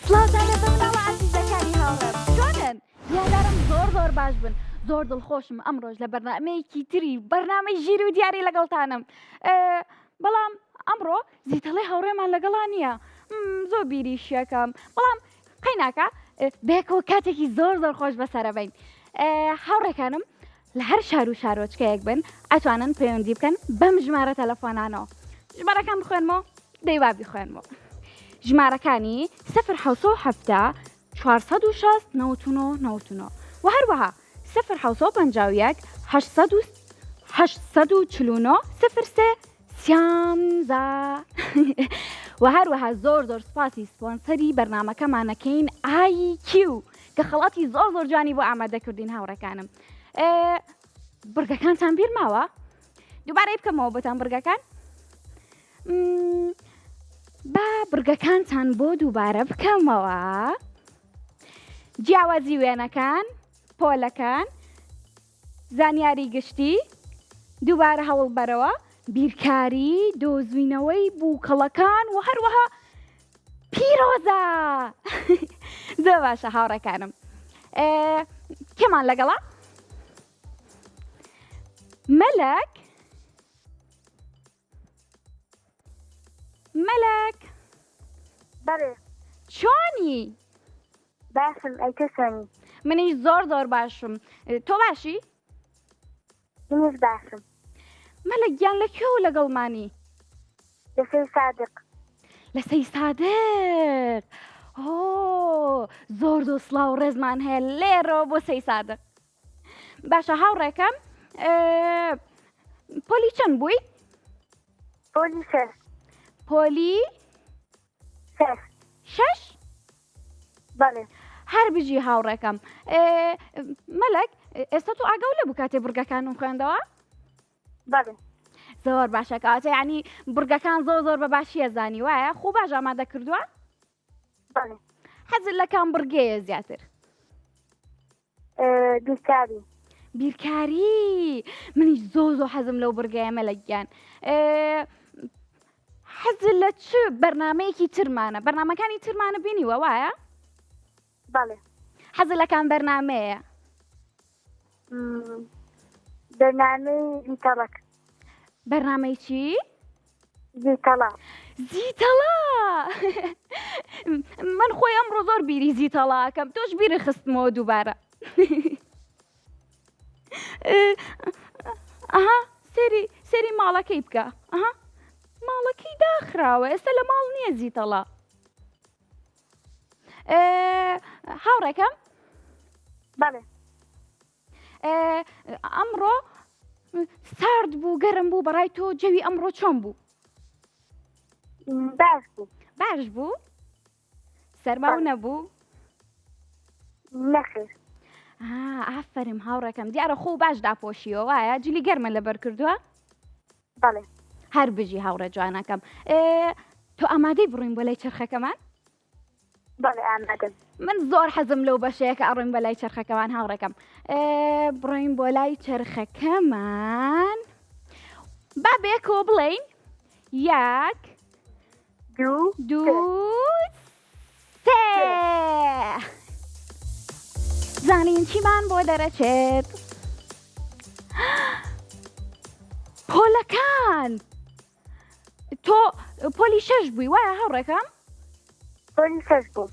سڵاوتان لە بەمناڵە عەزیزەکانی هاوڕێم چۆنن؟ هیوادارم زۆر باش بن زۆر دڵخۆشم ئەمڕۆژ لە بەرنامەیەکی تری بەرنامەی ژیر و دیاری لەگەڵتانم بەڵام ئەمڕۆ زیتەڵەی هاوڕێمان لەگەڵا نییە زۆر بیریشیەکەم بەڵام قەیناکە بێکەوە کاتێکی زۆر خۆش بەسەرەبین هاوڕێکانم لە هەر شار و شارۆچکەیەک بن ئەتوانن پەیوەندی بکەن بەم ژمارە تەلەفۆنانەوە ژمارەکان بخوێنمەوە دەیوا بیخوێنمەوە ژمارەکانی 0 460 99 و هەروەها 0 849 03 13 و هەروەها زۆر سپاسی سپۆنسەری بەرنامەکەمانەکەین IQ کە خەڵاتی زۆر جوانی بۆ ئامادەکردین هاوڕێکانم برگەکانتان بیر ماوە؟ دووبارەی بکەمەوە بۆتان برگەکان؟ با برگەکانتان بۆ دووبارە بکەمەوە جیاوازی وێنەکان پۆلەکان زانیاری گشتی دووبارە هەوڵ بەرەوە بیرکاری دۆزوینەوەی بووکەڵەکان و هەروەها پیرۆزە زۆر باشە هاوڕێکانم کێمان لەگەڵا؟ مەلەک بەڵێ چۆنی؟ باشم ئەی تۆ چۆنی؟ منیش زۆر باشم تۆ باشی؟ منیش باشم مەلەک گیان لەکوێوە لەگەڵمانی؟ لە سەی سادق لە سەی سادق زۆر سڵاو ڕێزمان هەیە لێرەوە بۆ سەی سادق باشە هاوڕێکەم پۆلی چەند بووی؟ پۆلی شەش پۆلی شەش؟ بەڵێ هەر بژی هاوڕێکەم مەلەک ئێستا تو ئاگەو لێ بوو کاتێ برگەکانم خوێندەوە؟ بەڵێ زۆر باشە کاتێ یعنی برگەکان زۆر بە باشیە زانی وایە خوب باش ئامادە کردووە؟ بەڵێ حەزت لە کام برگەیە زیاتر؟ بیرکاری منیش زۆر حەزم لەو برگەیە مەلەکیان حەزت لە چ بەرنامەیەکی ترمانە بەرنامەکانی ترمانە بینیوە وایە؟ بەڵێ حەزت لە کام بەرنامەیە؟ بەرنامەی زیتەڵەک بەرنامەی چی؟ زیتەڵە من خۆی ئەمڕۆ زۆر بیری زیتەڵاکەم تۆش بیری خستمەوە دووبارە سێری ماڵەکەی بکە ماڵەکەی داخراوە ئێستا لە ماڵ نییە زیتەڵە هاوڕێکەم بەڵێ ئەمڕۆ سارد بوو گەرم بوو بەڕای تۆ جەوی ئەمڕۆ چۆن بوو؟ باش بوو؟ سەرماو نەبوو؟ نەخێر ئافەرم هاوڕێکەم دیارە خۆ باش داپۆشیەوە وایە جلی گەرمە لەبەر کردووە؟ بەڵێ هەر بژی هاوڕێ جوانەکەم تۆ ئامادەی بڕۆین بۆ لای چرخەکەمان؟ بەڵێ ئامادەم من زۆر حەزم لەو بەشەیە کە ئەڕۆین بە لای چرخەکەمان هاوڕێکەم بڕۆین بۆ لای چرخەکەمان با بێکەوە بڵێین یەک دوو سێ زانین چیمان بۆ دەرەچێت پۆلەکان تۆ پۆلی شەش بووی وایە هاوڕێکەم؟ پۆلی شەش بوو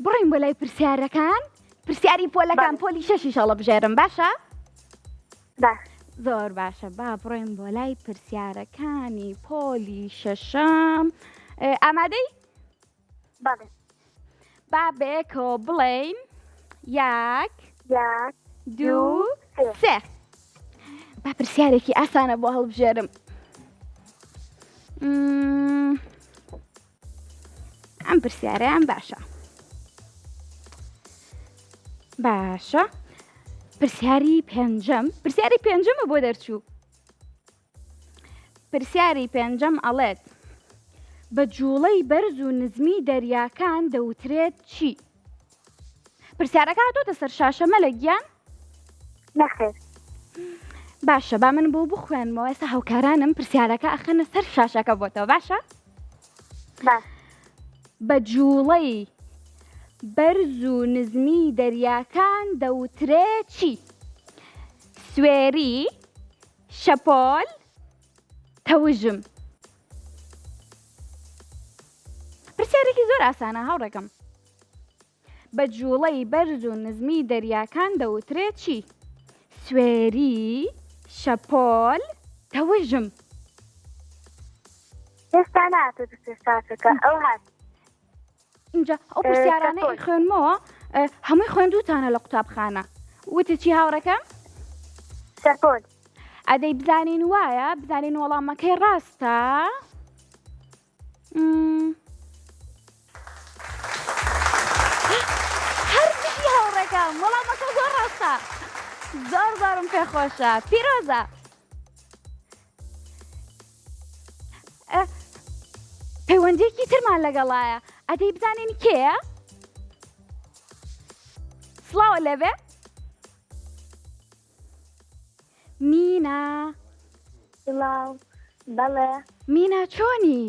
بڕۆین بۆ لای پرسیارەکان پرسیاری پۆلەکان پۆلی شەشی شەڵە بژێرم باشە؟ باش زۆر باشە با بڕۆین بۆ لای پرسیارەکانی پۆلی شەشەم ئامادەی؟ بەڵێ با بێکەوە بڵێین یەک دوو سێ با پرسیارێکی ئاسانە بۆ هەڵبژێرم ئەم پرسیارەیان باشە پرسیاری پێنجەمە بۆ دەرچوو پرسیاری پێنجەم ئەڵێت بە جوڵەی بەرز و نزمی دەریاکان دەوترێت چی؟ پرسیارەکە هاتۆتە سەر شاشە مەلەکیان؟ نەخێر باشە با من بۆ بخوێنمەوە ئێستا هاوکارانم پرسیارەکە ئەخەنە سەر شاشەکە بۆتەوە باشە؟ باش بە جووڵەی بەرز و نزمی دەریاکان دەوترێ چی؟ سوێری، شەپۆل، تەوژم. پرسیارێکی زۆر ئاسانە هاوڕێکەم. بە جووڵەی بەرز و نزمی دەریاکان دەوترێ چی؟ سوێری، شەپۆل، تەوژم. ئێستا ناتوت ساسەکە ئەو هات اینجا ئەو پرسیارانەی خوێنمەوە هەمووی خوێندووتانە لە قوتابخانە. وتە چی هاوڕەکەم؟ شەپۆل. ئەدەی بزانین وایە بزانین وەڵامەکەی ڕاستە؟ هەرگیزی هاوڕێکەم وەڵامەکە زۆر ڕاستە. زۆر زۆرم پێخۆشە. پیرۆزە. پەیوەندیەکی ترمان لەگەڵایە. ئەدەی بزانین کێیە؟ سڵاوە لەبێ؟ مینا. سڵاو. بەڵێ. مینا چۆنی؟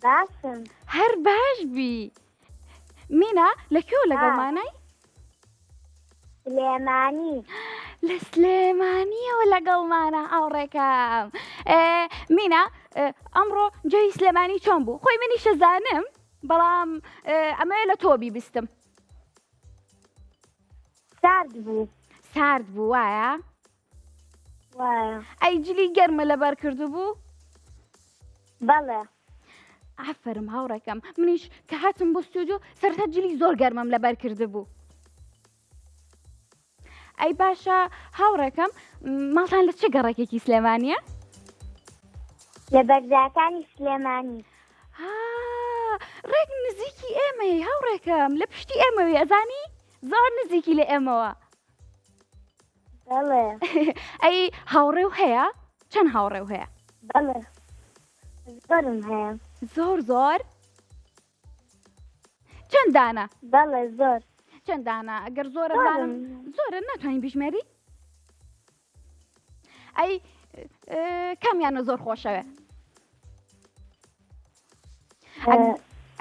باشم. هەر باش بی. مینا لەکوێ لەگەڵمانای؟ سلێمانی. لە سلێمانیەوە لەگەڵمانە هاوڕێکەم. مینا ئەمڕۆ جۆی سلێمانی چۆن بوو؟ خۆی منیشە زانم بەڵام ئەمەوێ لە تۆ بیبستم. سارد بوو. سارد بوو وایە؟ وایە. ئەی جلی گەرمە لەبەر کردو بوو؟ بەڵێ. ئافرم هاوڕێکەم منیش کە هاتم بۆ ستودیۆ سەرەتا جلی زۆر گەرمەم لەبەر کرده بوو. ئەی باشە هاوڕێکەم ماڵتان لە چه گەڕێکێکی سلێمانیە؟ لە بەرزەکانی سلێمانی. ڕێک نزیکی ئێمەی هاوڕێکەم لە پشتی ئێمەوی ئەزانی؟ زۆر نزیکی لە ئێمەوە. بەڵێ. ئەی هاوڕێو هەیە؟ چەند هاوڕێو هەیە؟ بەڵێ. زۆرم هەیە. زۆر زۆر؟ چەند دانە؟ بەڵێ زۆر. چەند دانە؟ ئەگەر زۆرە بزانم زۆرە ناتوانین بژمێری؟ ئەی کامیانە زۆر خۆشەوێ؟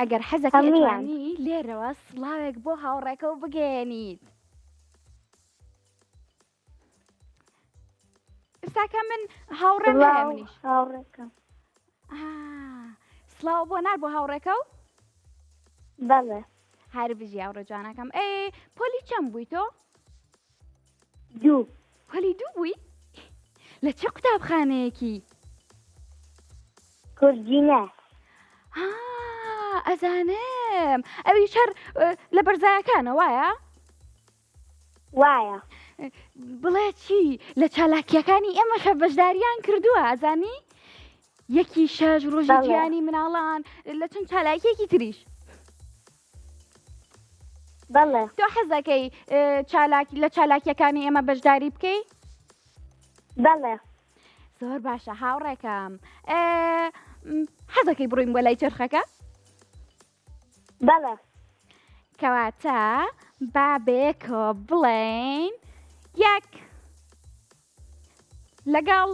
ئەگەر حەزەکەی ئەتوانی لێرەوە سڵاوێک بۆ هاوڕێکەوە بگەێنیت. ئێستاکە من هاوڕێم هەیە منیش. هاوڕێکم. سڵاو بۆ نار بۆ هاوڕێکە و؟ بەڵێ. هەر بژی هاوڕێ جوانەکەم. پۆلی چەند بووی تۆ؟ دوو. پۆلی دوو بووی؟ لە چه قوتابخانەیەکی؟ کورجینە. ئەزانم ئەوی شەر لە بەرزایەکانە وایە؟ وایە. بڵێ چی لە چالاکیەکانی ئێمەشە بەشداریان کردووە ئەزانی؟ یەکی شەش ڕۆژی گیانی مناڵان لە چەند چالاکیەکی تریش. بەڵێ. تۆ حەزەکەی لە چالاکیەکانی ئێمە بەشداری بکەی؟ بەڵێ. زۆر باشە هاوڕێکەم. حەزەکەی بڕۆین بۆ لای چرخەکە؟ بەڵێ. کەواتە بابێکەوە بڵێین یەک لەگەڵ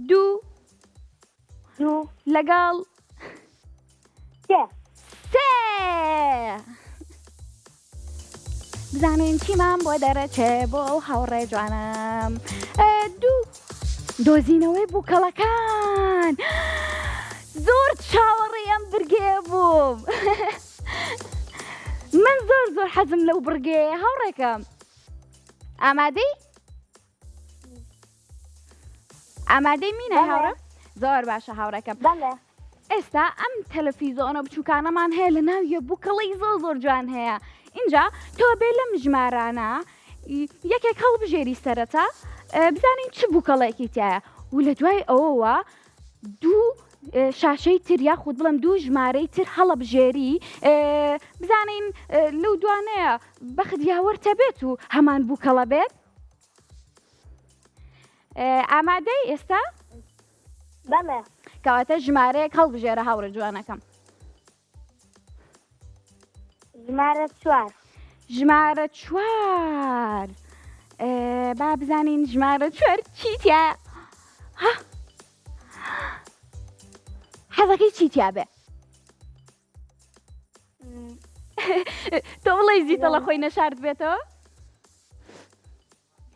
دوو لەگەڵ سێ بزانین چیمان بۆ دەرەچێ بۆ ئەو هاوڕێ جوانم. دوو دۆزینەوەی بووکەڵەکان. زۆر چاوەڕێی ئەم برگێ بووم. من زۆر حەزم لەو برگەیە هاوڕێکەم. ئامادەی؟ ئامادەی مینای هاوڕە؟ زۆر باشە هاوڕێکەم. بەڵێ. ئێستا ئەم تەلەڤیزۆنە بچووکانەمان هەیە لە ناو یە بووکەڵەی زۆر جوان هەیە. اینجا تۆ بێ لەم ژمارانە یەکێک هەڵبژێری سەرەتا بزانین چ بووکەڵێکی تایە و لە دوای ئەوەوە دوو شاشەی تر یاخود بڵم دوو ژمارەی تر هەڵەبژێری بزانین لەو دوانەیە بەخت یاوەرتە بێت و هەمان بووکەڵە بێت. ئامادەی ئێستا؟ بەڵێ. کەواتە ژمارەیەک هەڵبژێرە هاوڕە جوانەکەم. ژمارە 4. ژمارە 4. با بزانین ژمارە 4 چیتە؟ حەزەکەی چیتیا بێ؟ تۆ بڵێ زیتەڵە خۆی نەشارد بێتەوە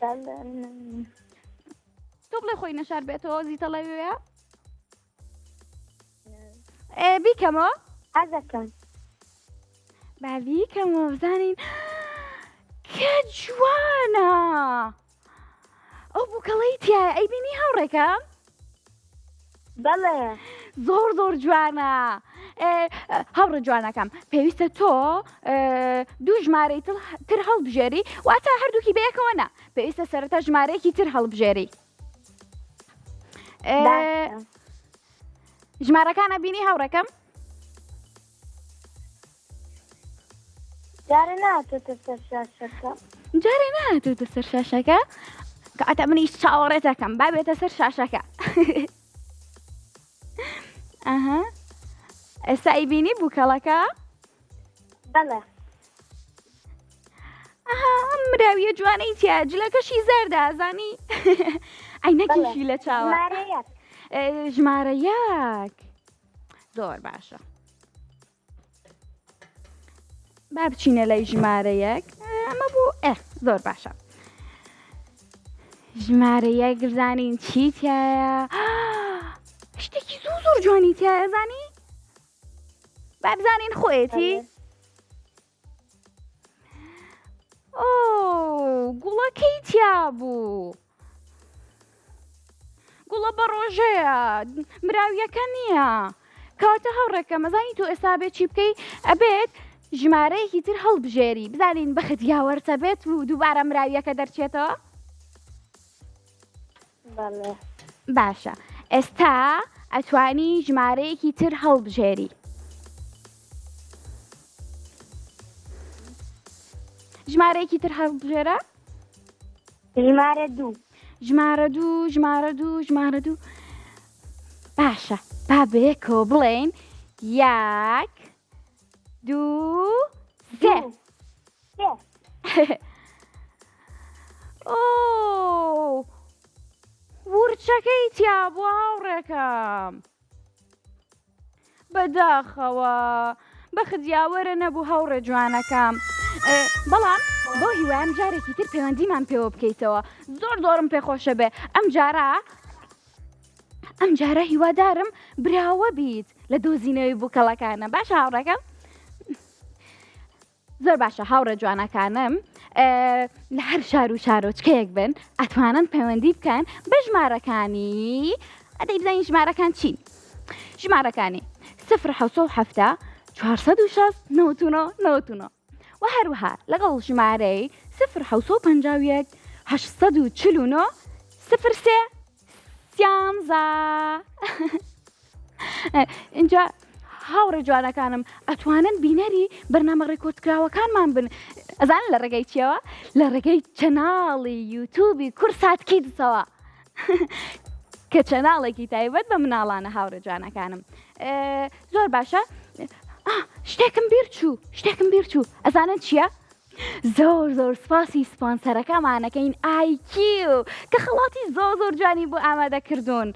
بەڵێ تۆ بڵێ خۆی نەشار بێتەوە زیتەڵە وێە بیکەمەوە حەزەکەم با بیکەمەوە بزانین کە جوانە ئەو بووکەڵەی تایە ئەی بینی هاوڕێکەم بەڵێ زۆر جوانە هاوڕە جوانەکەم پێویستە تۆ دوو ژمارەی تر هەڵبژێری واتە هەردووکی بەیەکەوە نا پێویستە سەرەتا ژمارەیەکی تر هەڵبژێری ژمارەکانە بینی هاوڕێکەم جارە ناتۆتە سەر شاشەکە جارێ نهاتووتە سەر شاشەکە کە ئەتە منیش چاوەڕێتەکەم با بێتە سەر شاشەکە ئەها ئێستا ئەیبینی بووکەڵەکە بەڵێ ئەها ئەم مراویە جوانەی تیا جلەکەشی زەردە ئازانی عینەکیشی لە چاوە ژمارە یەک ژمارە یەک زۆر باشە با بچینە لای ژمارە یەک ئەمە بوو زۆر باشە ژمارە یەک بزانین چی تایە شتێکی زۆر جوانی تایە زانی با بزانین خۆیەتی گوڵەکەی تیا بوو گوڵە بە ڕۆژەیە مراویەکە نییە کەواتە هەوڕێکە مەزانی تۆ ئێستا بێت چی بکەی ئەبێت ژمارەیەکی تر هەڵبژێری بزانین بەخت یاوەرتە بێت و دووبارە مراویەکە دەرچێتەوە بەڵێ باشە ئێستا ئەتوانی ژمارەیەکی تر هەڵبژێری ژمارەیەکی تر هەڵبژێرە ژمارە دوو ژمارە دوو باشە با بەیەکەوە بڵێن یەک دوو سێ ورچەکەی تیا بوو هاوڕێکەم بەداخەوە بەخت یاوەرە نەبوو هاوڕێ جوانەکەم بەڵام بۆ هیوایان جارێکی تر پەیوەندیمان پێوە بکەیتەوە زۆرم پێخۆشە بێ ئەم جارە هیوادارم براوە بیت لە دۆزینەوەی بووکەڵەکانە باشە هاوڕێکەم زۆر باشە هاوڕێ جوانەکانم لە هەر شار و شارۆچکەیەک بن ئەتوانن پەیوەندی بکەن بە ژمارەکانی ئەدەی بزانین ژمارەکان چین ژمارەکانی 0 460 و هەروەها لەگەڵ ژمارەی 0 849 03 13 اینجا هاوڕێ جوانەکانم ئەتوانن بینەری بەرنامە ڕێکۆردکراوەکانمان بن ئەزان لە ڕێگەی چیەوە لە ڕێگەی چەناڵی یوتیوبی کورسات کیدزەوە کە چەناڵێکی تایبەت بە مناڵانە هاوڕێ جوانەکانم زۆر باشە شتێکم بیر چوو ئەزانن چییە؟ زۆر سپاسی سپۆنسەرەکەمانەکەین ئایکیو کە خەڵاتی زۆر جوانی بۆ ئامادەکردوون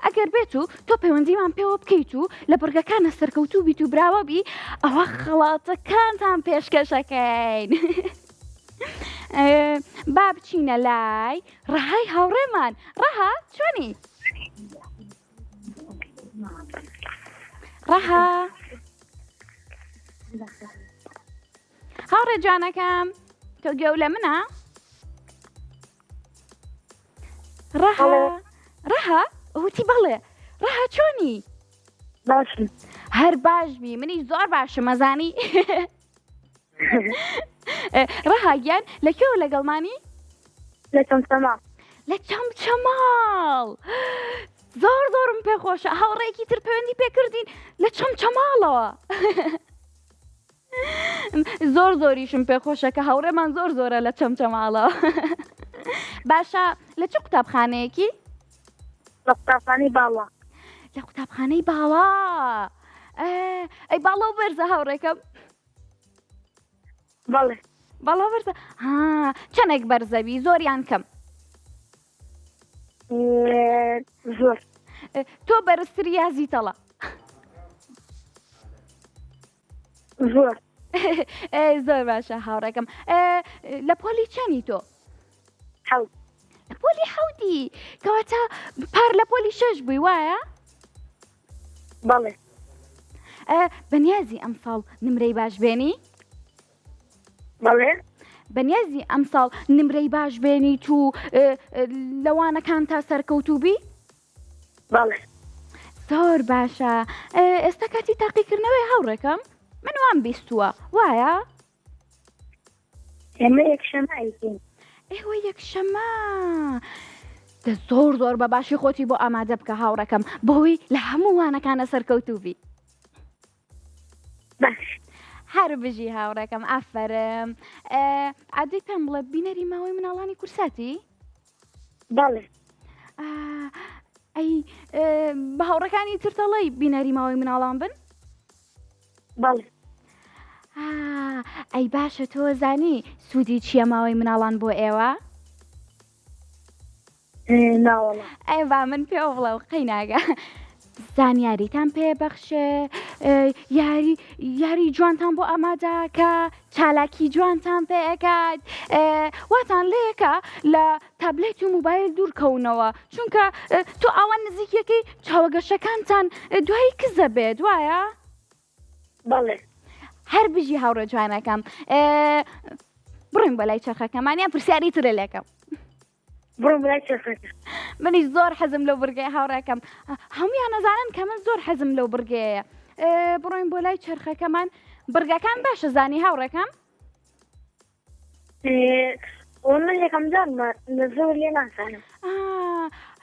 ئەگەر بێت و تۆ پەیوەندیمان پێوە بکەیت و لە بڕگەکانە سەرکەوتوو بیت و براوە بی ئەوە خەڵاتەکانتان پێشکەشەکەین با بچینە لای ڕەهای هاوڕێمان ڕەها چۆنی؟ ڕەها هاوڕێ جوانەکەم تۆ گەو لە منە؟ ڕەها وتی بەڵێ ڕەها چۆنی؟ باشم هەر باش بی منی زۆر باشم مەزانی ڕەها گیان لەکوێوە لەگەڵمانی؟ لە چەمچەماڵ لە چەمچەماڵ زۆرم پێخۆشە هاوڕێکی تر پەیوەندی پێکردین لە چەمچەماڵەوە زۆریشم پێخۆشە کە هاوڕێمان زۆرە لە چەمچەماڵەوە باشە لە چ قوتابخانەیەکی؟ لە قوتابخانەی باڵا لە قوتابخانەی باڵا ئەی باڵا و بەرزە هاوڕێکەم بەڵێ باڵا بەرزە چەندێک بەرزەبی زۆریان کەم زۆر تۆ بەرزتری یا زیتەڵە؟ زۆر باشە هاوڕێکم لە پۆلی چەنی تۆ حەوت لە پۆلی حەوتی کەواتە پار لە پۆلی شەش بووی وایە بەڵێ بەنیازی ئەم ساڵ نمرەی باش بێنی بەڵێ بەنیازی ئەم ساڵ نمرەی باش بێنیت و لەوانەکان تا سەرکەوتوبی بەڵێ زۆر باشە ئێستا کاتی تاقیکردنەوەی هاوڕێکم من وام بیستووە وایە ئێمە یەکشەمایین ئێوە یەکشەمە زۆر زۆر بە باشی خۆتی بۆ ئامادە بکە هاوڕەکەم بۆی لە هەموو وانەکانە سەرکەوتوبی باش هەر بژی هاوڕێکم ئافەرم عادەی پێم بڵێ بینەری ماوەی مناڵانی کورساتی بەڵێ ئەی بە هاوڕەکانی ترتەڵی بینەری ماوەی مناڵان بن بەڵێ ئەی باشە تۆ زانی سوودی چییە ماوەی مناڵان بۆ ئێوە ناوەڵە ئەی با من پێ بڵێ و قەی ناگە زانیاریتان پێبەخشێ یاری جوانتان بۆ ئامادەکە چالاکی جوانتان پێکات واتان لەیەکە لە تابلێت و موبایل دوورکەونەوە چونکە تۆ ئاوان نزیکەکەی چاوەگەشەکانتان دوایی کزە بێت وایە بەڵێ هەر بژی هاوڕە جوانەکەم بڕین بە لای چەرخەکەمانیان پرسیاری ترە لێکەم بڕۆ بڵای چەسەکە منیش زۆر حەزم لەو برگەی هاوڕێکەم هەمویان نەزانن کە من زۆر حەزم لەو برگەیە بڕۆین بۆ لای چرخەکەمان برگەکان باشە زانی هاوڕێکەم من یەکەم جارمە زۆر لێ ناسانم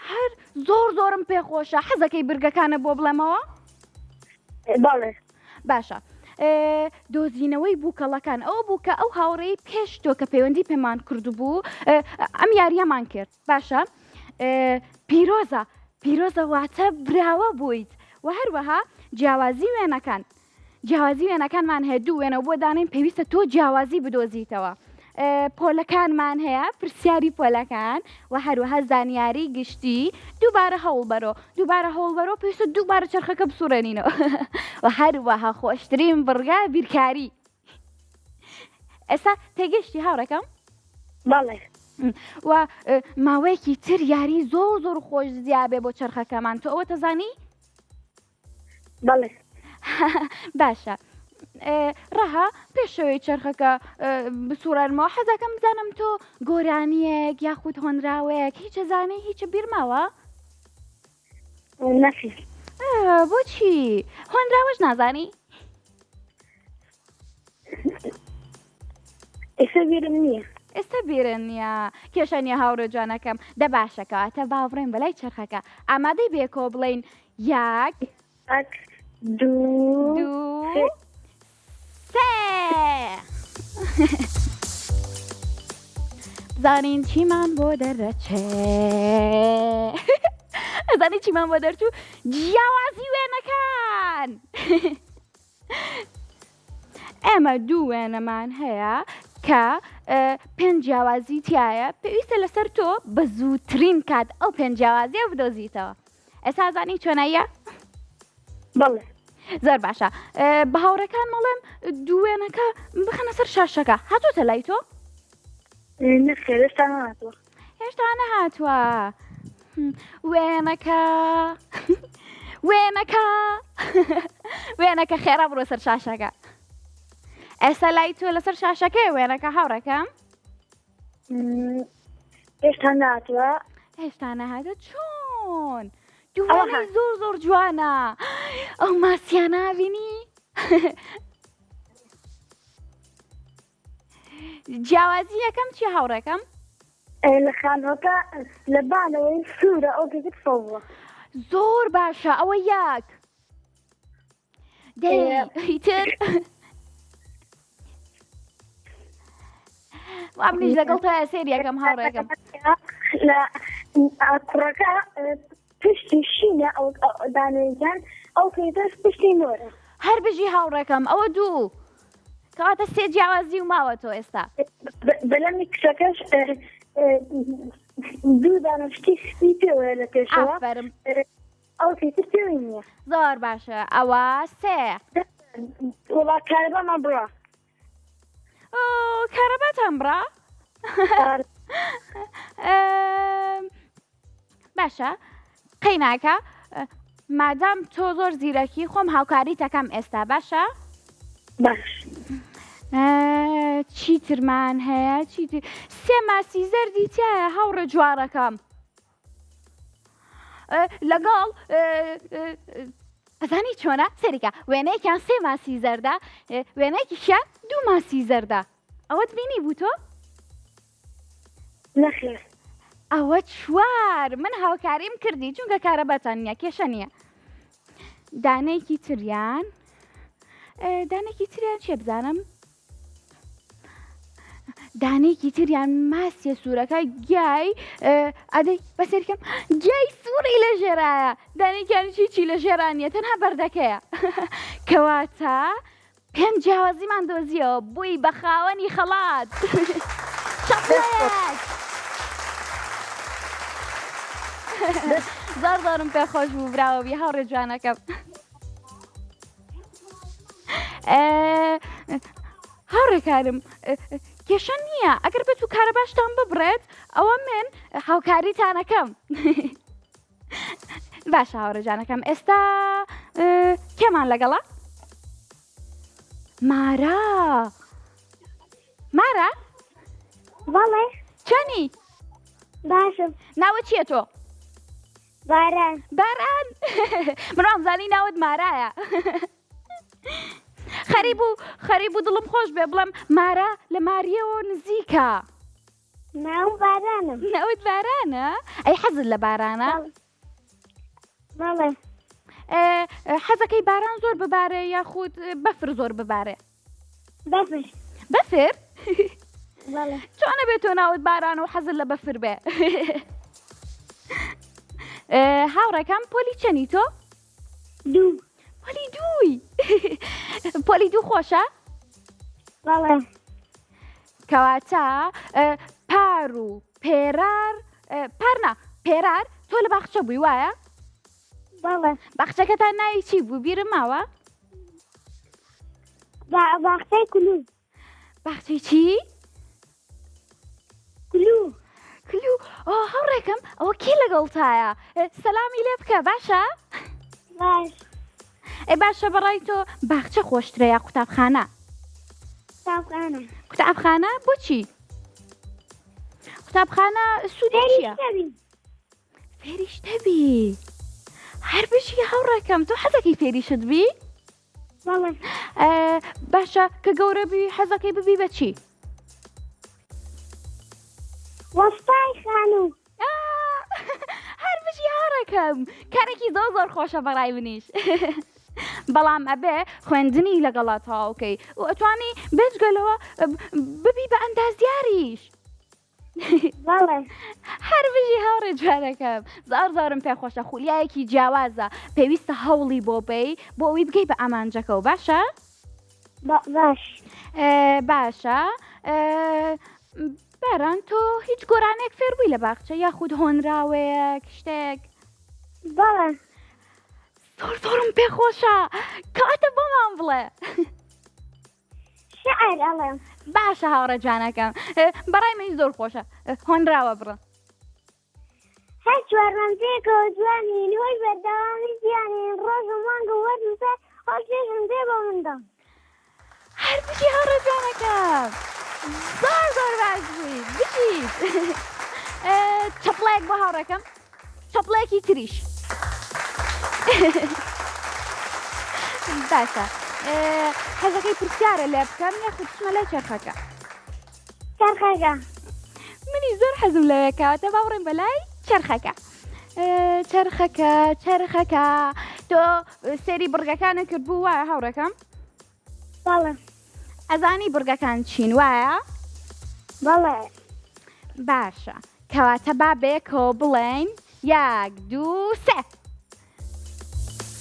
هەر زۆر زۆرم پێخۆشە حەزەکەی برگەکانە بۆ بڵێمەوە بەڵێ باشە دۆزینەوەی بووکەڵەکان ئەو بووکە ئەو هاوڕێی پێش تۆ کە پەیوەندی پێمان کردبوو ئەم یاریەمان کرد باشە پیرۆزە واتە براوە بوویت و هەروەها جیاوازی وێنەکانمان هەیە دوو وێنە بۆ دانین پێویستە تۆ جیاوازی بدۆزیتەوە پۆلەکانمان هەیە پرسیاری پۆلەکان و هەروەها زانیاری گشتی دووبارە هەوڵبەرۆ پێویستە دووبارە چرخەکە بسوڕێنینەوە و هەروەها خۆشترین بڕگا بیرکاری ئێستا تێگەشتی هاوڕێکەم بەڵێ و ماوەیەکی تر یاری زۆر زۆر خۆش زیابێ بۆ چرخەکەمان تۆ ئەوە تەزانی بەڵێ باشە ڕەها پێشەوەی چرخەکە بسوورەرمەوە حەزەکەم بزانم تۆ گۆرانیەک یاخود هۆنراوەیەک هیچ زانەی هیچە بیرماوە نەفی بۆچی هۆنراوەش نازانی ئێستا بیرم نییە ئێستا بیرن نیە کێشە نیە هاوڕێ جوانەکەم دە باشەکەواتە باوڕێن بەلای چرخەکە ئامادەی بێکۆ بڵین یەک دوو سێ زانین چیمان بۆ دەرەچێ ئەزانی چیمان بۆ دەرچوو جیاوازی وێنەکان ئێمە دوو وێنەمان هەیە کە پێنج جیاوازی تایە پێویستە لەسەر تۆ بە زووترین کات ئەو پێنج جیاوازیە بدۆزیتەوە ئێستا زانی چۆناییە بەڵێ زۆر باشە بە هاوڕەکان مەڵێم دوو وێنەکە بخەنە سەر شاشەکە هاتوۆتە لای تۆ نەخێر ئێستا نهاتوە هێشتا نەهاتووە وێنەکە خێرا بڕۆ سەر شاشەکە ئێستا لای تۆ لەسەر شاشەکەی وێنەکە هاوڕەکەم هێشتا نهاتوە هێشتا نەهاتە چۆن دووانەی زۆر زۆر جوانە ئەو ماسیانە بینی جیاوازی یەکەم چی هاوڕێکەم لە خانەوەکە لە بانەوەی سوورە ئەو گەزت فەوە زۆر باشە ئەوە یەک دەیتر وامنیش لەگەڵ تۆ سێر یەکەم هاوڕێکەم لە کوڕەکە پشتی شینە ئەو دانێجان ئەو کەیتەش پشتی نۆرە هەر بژی هاوڕێکەم ئەوە دوو کەواتە سێ جیاوازی و ماوە تۆ ئێستا بەلەمی کچەکەش دوو دانەشتی سپی پێوەیە لە پێشەوە ئافەرم ئەو کەیتر پێوی نییە زۆر باشە ئەوە سێ وڵات کارەبامان بڕە کارەباتان بڕا؟ باشە قەی ناکە مادام تۆ زۆر زیرەکی خۆم هاوکاری تەکەم ئێستا باشە؟ باش چیترمان هەیە چیتر سێ ماسی زەردی تایە هاوڕە جوارەکەم لەگەڵ ئەزانی چۆنە سەریکە وێنەیەکیان سێ ماسی زەردە وێنەیەکیشیان دوو ماسی زەردە ئەوەت بینی بوو تۆ؟ نەخێر ئەوە چوار من هاوکاریم کردی چونکە کارەبەتان نییە کێشە نییە دانەیەکی تریان دانێکی تریان چێ بزانم دانێکی تریان ماسیە سوورەکە گیای ئەدەی بەسەرکەم گیای سووری لە ژێرایە دانێکیان چی لە ژێرانیە تەنها بەردەکەیە کەواتە پێم جیاوازیمان دۆزیەوە بووی بە خاوەنی خەڵات چەپڵێک زۆر زۆرم پێ خۆش بوو براوەبی هاوڕێ جوانەکەم هاوڕێکارم کێشە نییە ئەگەر بێت و کارە باشتان ببڕێت ئەوە من هاوکاریتانەکەم باشە هاوڕێ جانەکەم ئێستا کێمان لەگەڵا؟ مارە مارە بەڵێ چەنی؟ باشم ناوە چییە تۆ؟ باران باران منام زانی ناوت مارایە خەریب و دڵم خۆش بێ بڵم مارە لە ماریەوە نزیکە ناوم بارانم ناوت بارانە؟ ئەی حەزت لە بارانە؟ بەڵێ حەزەکەی باران زۆر ببارێ یاخود بەفر زۆر ببارێ؟ بەفر بەفر؟ بەڵێ چۆنە بێت تۆ ناوت بارانە و حەزت لە بەفر بێ؟ هاوڕێکەم پۆلی چەنی تۆ؟ دوو پۆلی دووی پۆلی دوو خۆشە؟ بەڵێ کەواتە پار و پێرار پارنا پێرار تۆ لە باخچە بووی وایە؟ بەڵێ باخچەکەتان ناوی چی بوو بیرم ماوە؟ باخچەی کلوو باخچەی چی؟ کلوو کلو هاوڕێکەم ئەوە کێ لەگەڵتایە؟ سەلامی لێ بکە باشە؟ باش ئەی باشە بەڕای تۆ باخچە خۆشترە یا قوتابخانە؟ قوتابخانە قوتابخانە بۆچی؟ قوتابخانە سوودی چییە؟ فێریشتە بی هەر بشی هاوڕێکەم تۆ حەزەکەی فێریشت بی؟ بەڵێ باشە کە گەورە بی حەزەکەی ببی بە چی؟ وەستای خانوو هەر بشی هاوڕێکەم کارێکی زۆر خۆشە بەڕای منیش بەڵام ئەبێ خوێندنی لەگەڵا تەواوکەی و ئەتوانی بێجگەلەوە ببی بە ئەندازیاریش بەڵێ هەر بژی هاوڕێ جوانەکەم زۆرم پێ خۆشە خولیایەکی جیاوازە پێویستە هەوڵی بۆ بێ بۆ ئەوی بگەی بە ئامانجەکە و باشە؟ باش باشە باران تۆ هیچ گۆرانێک فێربووی لە باخچە یاخود هۆنراوەیەک شتێک؟ بەڵێ زۆرم پێ خۆشە کەواتە بۆمان بڵێ شعر ئەڵێم باشە هاوڕێ جوانەکەم بەڕای منی زۆر خۆشە هۆنراوە بڕە هەر چوارمەمزێکەوە جوانین هۆی بەردەوامی زیانین ڕۆژ و مانگ و وەرد و سەر هەڵکێشم دێ بە منداڵ هەر بشی هاوڕێ جوانەکەم زۆر باش بووی بشیت چەپڵەیەک بۆ هاوڕێکەم چەپڵەیەکی تریش باشە حەزەکەی پرسیارە لێ بکەم یاخود چمە لای چەرخەکە چرخەکە منی زۆر حەزم لەوەکەواتە باوڕێم بەلای چەرخەکە چەرخەکە تۆ سێری بڕگەکانە کرد بوو وایە هاوڕێکەم؟ بەڵێ ئەزانی بڕگەکان چین وایە؟ بەڵێ باشە کەواتە با بێکەوە بڵێن یەک دوو سێ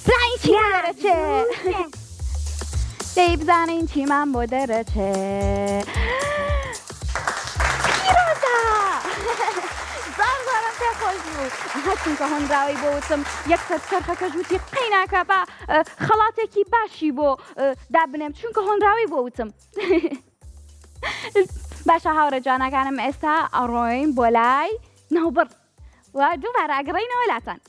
زانین چیمان دەرەچێ دەی بزانین چیمان بۆ دەرەچێ پیرۆزە زۆرم پێ خۆش بوو چونکە هۆنراوی بۆ وتم یەکسەر چەرخەکەش وتی قەی ناکە بە خەڵاتێکی باشی بۆ دابنێم چونکە هۆنراوی بۆ وتم باشە هاوڕێ جوانەکانم ئێستا ئەڕۆین بۆ لای ناوبڕ و دووبارە ئەگەڕێینەوە لاتان.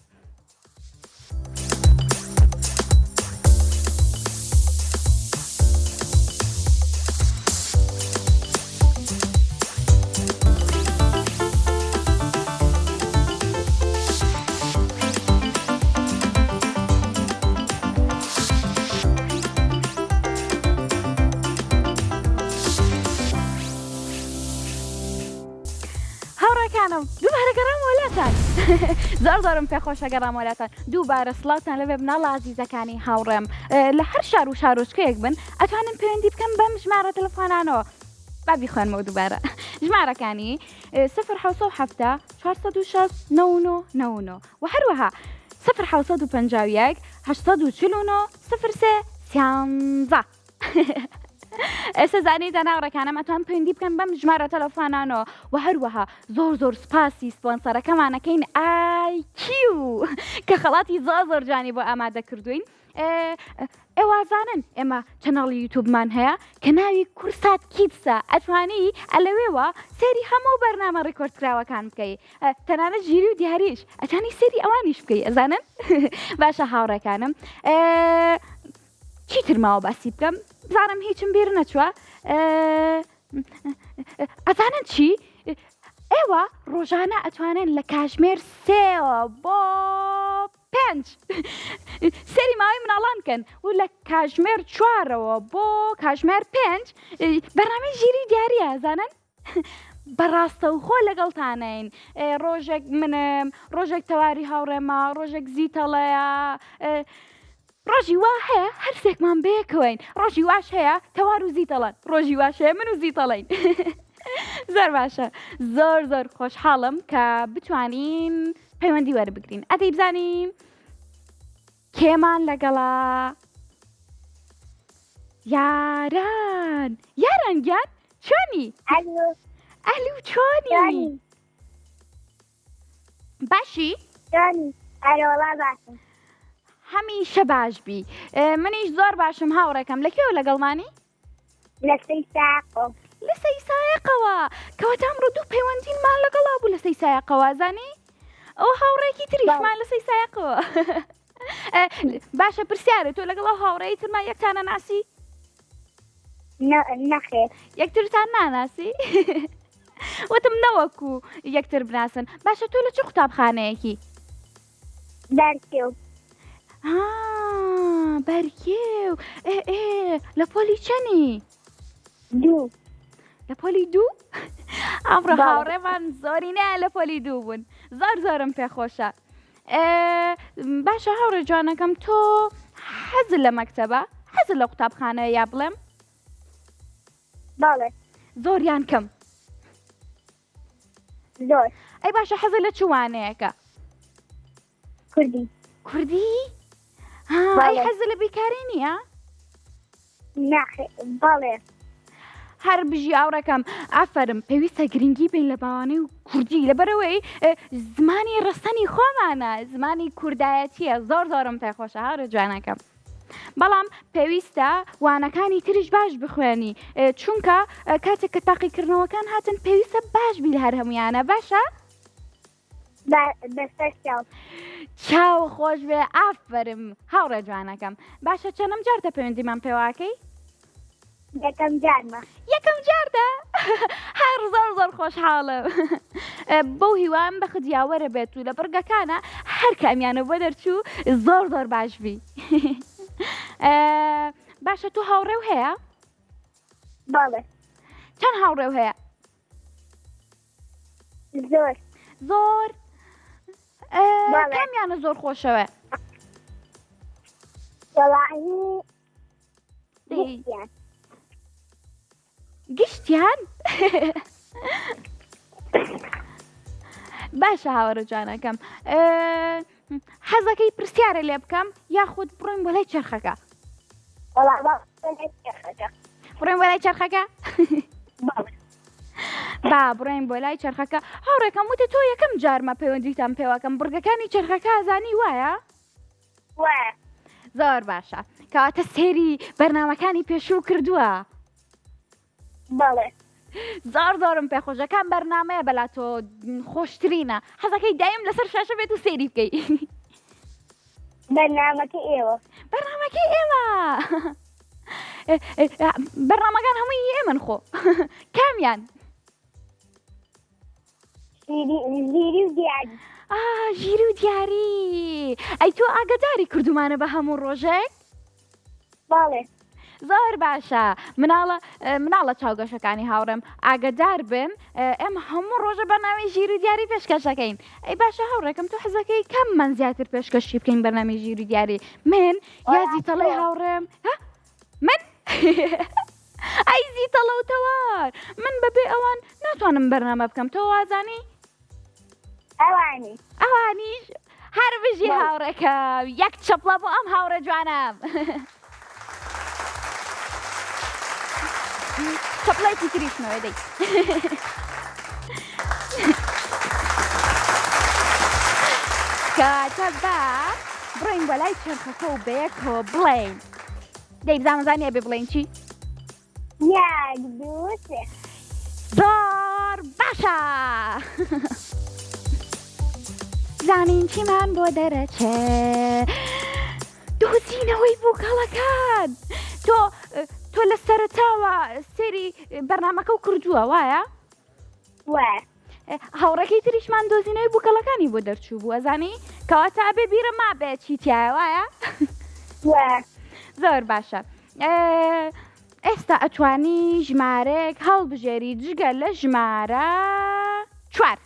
دووبارە گەڕام وڵاتان زۆرم پێخۆشە گەڕام وڵاتان دووبارە سڵاوتان لەبێ بناڵە عزیزەکانی هاوڕێم لە هەر شار و شارۆچکەیەک بن ئەتوانم پەیوەندی بکەم بەم ژمارە تەلەفۆنانەوە بابی خوێنمەوە دووبارە ژمارەکانی 0 406 99 و هەروەها 0 849 03 ئێستا زانیتە ناوڕێکانم ئەتوان پەیوەندی بکەم بەم ژمارە تەلەفۆنانەوە و هەروەها زۆر سپاسی سپۆنسەرەکەمانەکەین IQ کە خەڵاتی زۆر جوانی بۆ ئامادە کردوین. ئێوازانن ئێمە چەناڵی یوتوبمان هەیە کە ناوی کورسات کیدسە ئەتوانی ئەلەوێوە سێری هەموو بەرنامە ڕێکۆردکراوەکان بکەی تەنانەت ژیری و دیاریش ئەتوانی سێری ئەوانیش بکەی ئەزانن باشە هاوڕێکانم چیتر ماوە باسی بکەم بزانم هیچم بیر نەچووە ئەزانن چی؟ ئێوە ڕۆژانە ئەتوانن لە کاتژمێر 3 بۆ 5 سەری ماوەی مناڵان بکەن و لە کاتژمێر 4 بۆ کاتژمێر 5 بەرنامەی ژیری دیاریە ئەزانن بەڕاستە و خۆ لەگەڵتانین ڕۆژێک منم ڕۆژێک تەواری هاوڕێمە ڕۆژێک زیتەڵەیە ڕۆژی وا هەیە هەرسێکمان بەیەکەوەین ڕۆژی واش هەیە تەوار و زیتەڵەن ڕۆژی واش هەیە من و زیتەڵین زۆر باشە زۆر خۆشحاڵم کە بتوانین پەیوەندی وەربگرین ئەدەی بزانین کێمان لەگەڵا یاران گیان چۆنی ئەلو چۆنی باشی ئەرۆڵا باشم هەمیشە باش بی منیش زۆر باشم هاوڕێکەم لەکێوە لەگەڵمانی لە سەیساقۆ لە سەیسایەقەوە کەواتە ئەمڕۆ دوو پەیوەندیمان لەگەڵا بوو لە سەیسایەقەوە زانی ئەو هاوڕێکی تریشمان لە سەیسایەقەوە باشە پرسیارە تۆ لەگەڵ هاوڕێی ترمان یەکتانە ناسی نەخێر یەکترتان ناناسی وتم نەوەکو یەکتر بناسن باشە تۆ لە چ قوتابخانەیەکی دەرکێو بەرکێو لە پۆلی چەنی دوو لە پۆلی دوو ئەمڕۆ هاوڕێمان زۆری نایە لە پۆلی دوو بوون زۆرم پێخۆشە باشە هاوڕێ جوانەکەم تۆ حەزت لە مەکتەبە حەزت لە قوتابخانە یا بڵێم باڵێ زۆریان کەم زۆر ئەی باشە حەزت لە چوانەیەکە کوردی ئەی حەزت لە بیکاری نییە باڵێ هەر بژی ئاوڕەکەم ئافرم پێویستە گرنگی بین لە باوانەی و کوردی لەبەرەوەی زمانی ڕستنی خۆمانە زمانی کوردایەتیە زۆرم پێخۆشە هاوڕێ جوانەکەم بەڵام پێویستە وانەکانی تریش باش بخوێنی چونکە کاتێک کە تاقیکردنەوەکان هاتن پێویستە باش بی لە هەر هەمویانە باشە بەسەر چاو خۆش بێ ئافرم هاوڕێ جوانەکەم باشە چەندەم جارتە پەیوەندیمان پێواکەی یەکەم جارمە یەکەم جاردە هەر زۆر خۆشحاڵم بەو هیوام بە خدیاوەرە بێت و لە بڕگەکانە هەر کامیانە بۆ دەرچوو زۆر باش بی باشە تو هاوڕێو هەیە باڵێ چەند هاوڕێو هەیە زۆر کامیانە زۆر خۆشەوە گشتیان باشە هاوڕێ جوانەکەم حەزەکەی پرسیارە لێ بکەم یاخود بڕۆین بۆ لای چەرخەکە بڕۆین بۆ لای چەرخەکە با بڕۆین بۆ لای چەرخەکە هاوڕێکەم وتە تۆ یەکەم جارمە پەیوەندیتان پێوەکەم بڕگەکانی چەرخەکە ئازانی وایە زۆر باشە کەواتە سێری بەرنامەکانی پێشوو کردووە باڵێ زۆرم پێخۆشە کام بەرنامەیە بەلا تۆ خۆشترینە حەزەکەی دایم لەسەر شاشە بێت و سێری بکەی بەرنامەکە ئێوە بەرنامەکەی ئێمە بەرنامەکان هەمووی ئێمن خۆ کامیان ژیری و دیاری ژیری و دیاری ئەی تۆ ئاگداری کردومانە بە هەموو ڕۆژێک باڵێ زۆر باشە مناڵە چاوگەشەکانی هاوڕێم ئاگدار بن ئێمە هەموو ڕۆژە بەنامی ژیر و دیاری پێشکەشەکەین ئەی باشە هاوڕێکم تۆ حەزەکەی کەممان زیاتر پێشکەشی بکەین بەنامی ژیر و دیاری من یازی تەڵەی هاوڕێم من ئەی زیتەڵە و تەوار من بەبێ ئەوان ناتوانم بەرنامە بکەم تۆ وازانی ئەوانیش هەر بژی هاوڕێکەم یەک چەپڵە بۆ ئەم هاوڕە جوانم چەپڵێکی تریشمەوە دەی کاتە با بڕۆین بە لای چرخەکە و بەیەکەوە بڵێین دەی بزانمەزانیە بێ بڵێین چی یەک دوو سێ زۆر باشە زانین چیمان بۆ دەرەچێ دۆزینەوەی بووکەڵەکان تۆ لە سەرەتاوە سێری بەرنامەکە و کردووە وایە؟ وایە هاوڕەکەی تریشمان دۆزینەوەی بووکەڵەکانی بۆ دەرچوو بوو ئەزانی کەواتە بێ بیرە مابێ چیتیایە وایە؟ وایە زۆر باشە ئێستا ئەتوانی ژمارەیەک هەڵبژێری جگە لە ژمارە 4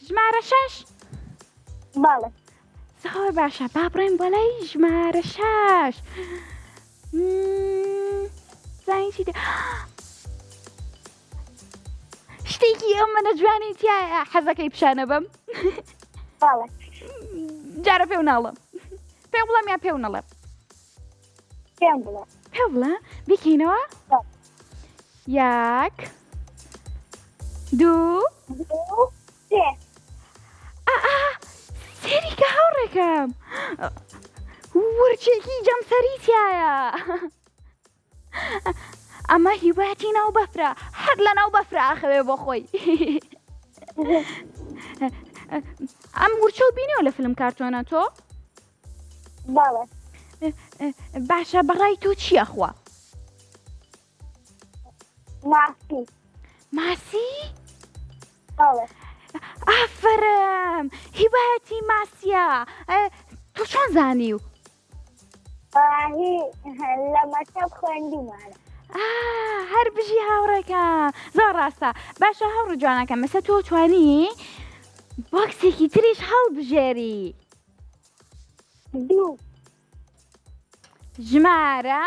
ژمارە 6 باڵێ زۆر باشە با بڕێین بۆ لای ژمارە 6 زانین چی شتێکی ئەم منە جوانی تایە حەزەکەی پیشانە بم باڵێ جارە پێو ناڵم پێ بڵێم یا پێو نەڵێم پێم بڵێ پێ بڵێ بیکەینەوە یەک دوو سێ سێریکە هاوڕێکم ورچێکی جەمسەریتایە ئەمە هیواتی ناو بەفرە هەر لە ناو بەفرە ئاخەوێ بۆ خۆی ئەم ورچە و بینیەوە لە فیلم کارتۆنە تۆ باڵێ باشە بەڕای تۆ چییە خوا ماسی باڵێ ئافرم هیبەتی ماسیە تۆ چۆن زانی و لە مەکتەب خوێندیمانە هەر بژی هاوڕێکە زۆر ڕاستە باشە هەوڕ جوانەکە مەسە تۆ توانی بۆکسێکی تریش هەڵبژێری دوو ژمارە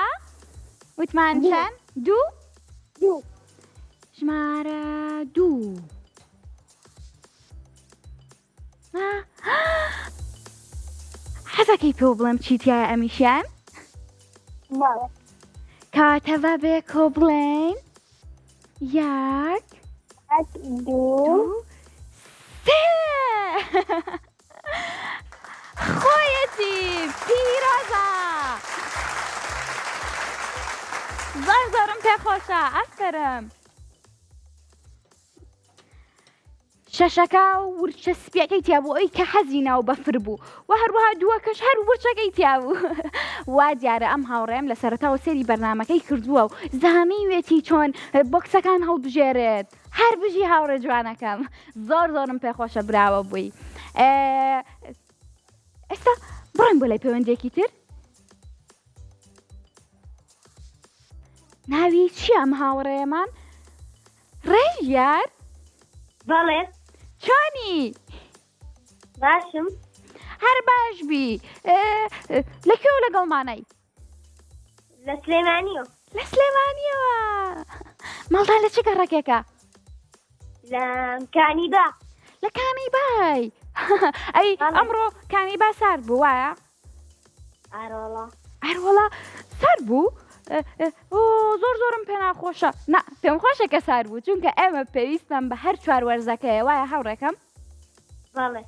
وتمان چەند دوو ژمارە 2 حەزەکەی پێ بڵێم چیتیایە ئەمیشیان باڵێ کاتەوە بێ کۆ بڵێن یەک دوو سێ خۆیەتی پیرۆزە زۆرم پێخۆشە ئەفرم شەشەکە ورچە سپیەکەی تیا بوو ئەوی کە حەزی ناو بەفر بوو و هەروەها دووەکەش هەر ورچەکەی تیا بوو وا دیارە ئەم هاوڕێم لە سەرەتاوە سێری بەرنامەکەی کردووە و زانیوێتی چۆن بۆکسەکان هەڵبژێرێت هەر بژی هاوڕێ جوانەکەم زۆرم پێخۆشە براوە بووی ئێستا بڕۆین بۆ لای پەیوەندێکی تر ناوی چی ئەم هاوڕێمان ڕێژیار باڵێ چۆنی باشم هەر باش بی لەکوێوە لەگەڵمانەی لە سلێمانیەوە لە سلێمانیەوە ماڵتان لە چ گەڕەکێکە لە کانیبا لە کانیبای ئەی ئەمڕۆ کانیبا سارد بوو وایە ئەروەڵا سارد بوو زۆرم پێ ناخۆشە نا پێم خۆشە کە سار بوو چونکە ئێمە پێویستمان بە هەر چوار وەرزەکەیە وایە هاوڕێکەم باڵێ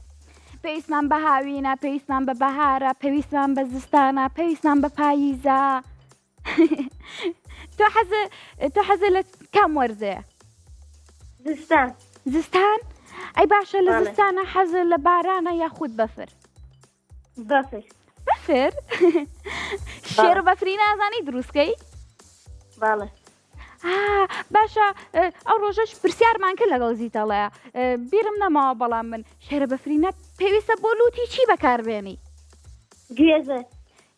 پێویستمان بە هاوینە پێویستمان بە بەهارە پێویستمان بە زستانە پێویستمان بە پاییزە تۆ حەزت لە کام وەرزەیە؟ زستان. زستان؟ ئەی باشە لە بەڵێ. زستانە حەزت لە بارانە یاخود بەفر؟ بەفر. بەفر؟ شێر و بەفری نازانی دروستکەی؟ بەڵێ. باشە ئەو ڕۆژەش پرسیارمان کرد لەگەڵ زیتەڵەیە بیرم نەماوە بەڵام من شێرە بەفرینە پێویستە بۆ لوتی چی بەکاربێنی؟ گوێزە.